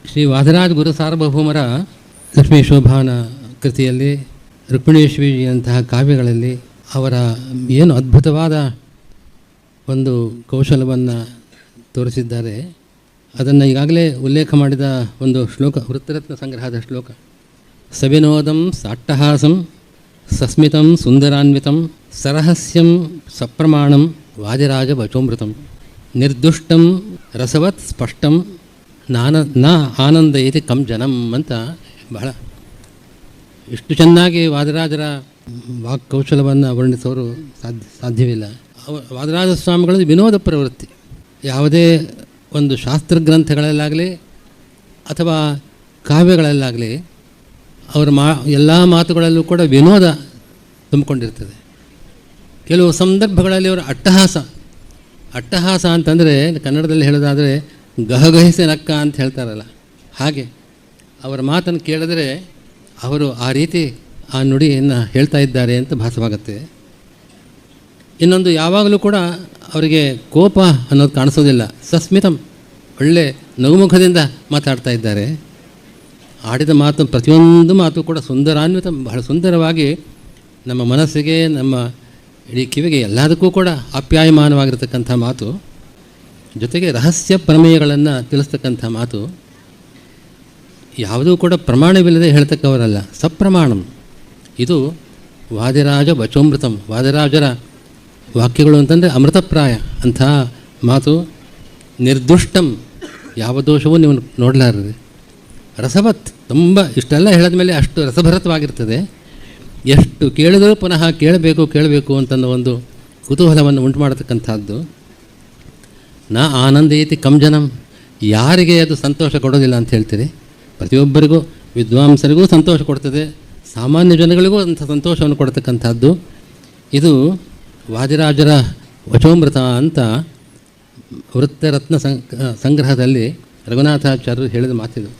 ಶ್ರೀ ವಾದರಾಜ ಗುರು ಸಾರ್ವಭೌಮರ ಲಕ್ಷ್ಮೀ ಶೋಭಾನ ಕೃತಿಯಲ್ಲಿ ರುಕ್ಮಿಣೀಶ್ವರಿಯಂತಹ ಕಾವ್ಯಗಳಲ್ಲಿ ಅವರ ಏನು ಅದ್ಭುತವಾದ ಒಂದು ಕೌಶಲವನ್ನು ತೋರಿಸಿದ್ದಾರೆ. ಅದನ್ನು ಈಗಾಗಲೇ ಉಲ್ಲೇಖ ಮಾಡಿದ ಒಂದು ಶ್ಲೋಕ, ವೃತ್ತರತ್ನ ಸಂಗ್ರಹದ ಶ್ಲೋಕ. ಸವಿನೋದಂ ಸಾಟ್ಟಹಾಸಂ ಸಸ್ಮಿತಂ ಸುಂದರಾನ್ವಿತಂ ಸರಹಸ್ಯಂ ಸಪ್ರಮಾಣಂ ವಾದಿರಾಜ ವಚೋಮೃತಂ ನಿರ್ದುಷ್ಟಂ ರಸವತ್ ಸ್ಪಷ್ಟಂ ನ ಆನಂದಯತಿ ಕಂ ಜನಂ ಅಂತ ಬಹಳ ಇಷ್ಟು ಚೆನ್ನಾಗಿ ವಾದಿರಾಜರ ವಾಕ್ಕೌಶಲವನ್ನು ವರ್ಣಿಸೋರು ಸಾಧ್ಯವಿಲ್ಲ. ವಾದಿರಾಜ ಸ್ವಾಮಿಗಳದ್ದು ವಿನೋದ ಪ್ರವೃತ್ತಿ. ಯಾವುದೇ ಒಂದು ಶಾಸ್ತ್ರ ಗ್ರಂಥಗಳಲ್ಲಾಗಲಿ ಅಥವಾ ಕಾವ್ಯಗಳಲ್ಲಾಗಲಿ ಅವರ ಎಲ್ಲ ಮಾತುಗಳಲ್ಲೂ ಕೂಡ ವಿನೋದ ತುಂಬಿಕೊಂಡಿರ್ತದೆ. ಕೆಲವು ಸಂದರ್ಭಗಳಲ್ಲಿ ಅವರ ಅಟ್ಟಹಾಸ ಅಂತಂದರೆ ಕನ್ನಡದಲ್ಲಿ ಹೇಳೋದಾದರೆ ಗಹಗಹಿಸಿ ನಕ್ಕ ಅಂತ ಹೇಳ್ತಾರಲ್ಲ, ಹಾಗೆ ಅವರ ಮಾತನ್ನು ಕೇಳಿದರೆ ಅವರು ಆ ರೀತಿ ಆ ನುಡಿಯನ್ನು ಹೇಳ್ತಾ ಇದ್ದಾರೆ ಅಂತ ಭಾಸವಾಗುತ್ತೆ. ಇನ್ನೊಂದು, ಯಾವಾಗಲೂ ಕೂಡ ಅವರಿಗೆ ಕೋಪ ಅನ್ನೋದು ಕಾಣಿಸೋದಿಲ್ಲ. ಸಸ್ಮಿತಂ, ಒಳ್ಳೆ ನಗುಮುಖದಿಂದ ಮಾತಾಡ್ತಾ ಇದ್ದಾರೆ. ಆಡಿದ ಮಾತು, ಪ್ರತಿಯೊಂದು ಮಾತು ಕೂಡ ಸುಂದರಾನ್ವಿತ, ಬಹಳ ಸುಂದರವಾಗಿ ನಮ್ಮ ಮನಸ್ಸಿಗೆ, ನಮ್ಮ ಇಡೀ ಕಿವಿಗೆ ಎಲ್ಲದಕ್ಕೂ ಕೂಡ ಆಪ್ಯಾಯಮಾನವಾಗಿರ್ತಕ್ಕಂಥ ಮಾತು. ಜೊತೆಗೆ ರಹಸ್ಯ ಪ್ರಮೇಯಗಳನ್ನು ತಿಳಿಸ್ತಕ್ಕಂಥ ಮಾತು. ಯಾವುದೂ ಕೂಡ ಪ್ರಮಾಣವಿಲ್ಲದೆ ಹೇಳ್ತಕ್ಕವರಲ್ಲ, ಸಪ್ರಮಾಣಂ. ಇದು ವಾದಿರಾಜ ವಚೋಮೃತಂ, ವಾದಿರಾಜರ ವಾಕ್ಯಗಳು ಅಂತಂದರೆ ಅಮೃತಪ್ರಾಯ ಅಂಥ ಮಾತು. ನಿರ್ದುಷ್ಟಂ, ಯಾವ ದೋಷವೂ ನೀವು ನೋಡಲಾರದೆ. ರಸವತ್, ತುಂಬ ಇಷ್ಟೆಲ್ಲ ಹೇಳಿದ ಮೇಲೆ ಅಷ್ಟು ರಸಭರಿತವಾಗಿರ್ತದೆ. ಎಷ್ಟು ಕೇಳಿದರೂ ಪುನಃ ಕೇಳಬೇಕು ಅಂತನ್ನೋ ಒಂದು ಕುತೂಹಲವನ್ನು ಉಂಟು ಮಾಡತಕ್ಕಂಥದ್ದು. ನ ಆನಂದಯತಿ ಕಂ ಜನಂ, ಯಾರಿಗೆ ಅದು ಸಂತೋಷ ಕೊಡೋದಿಲ್ಲ ಅಂತ ಹೇಳ್ತೀರಿ? ಪ್ರತಿಯೊಬ್ಬರಿಗೂ, ವಿದ್ವಾಂಸರಿಗೂ ಸಂತೋಷ ಕೊಡ್ತದೆ, ಸಾಮಾನ್ಯ ಜನಗಳಿಗೂ ಅಂಥ ಸಂತೋಷವನ್ನು ಕೊಡ್ತಕ್ಕಂಥದ್ದು. ಇದು ವಾದಿರಾಜರ ವಚೋಮೃತ ಅಂತ ವೃತ್ತರತ್ನ ಸಂಗ್ರಹದಲ್ಲಿ ರಘುನಾಥಾಚಾರ್ಯರು ಹೇಳಿದ ಮಾತಿದು.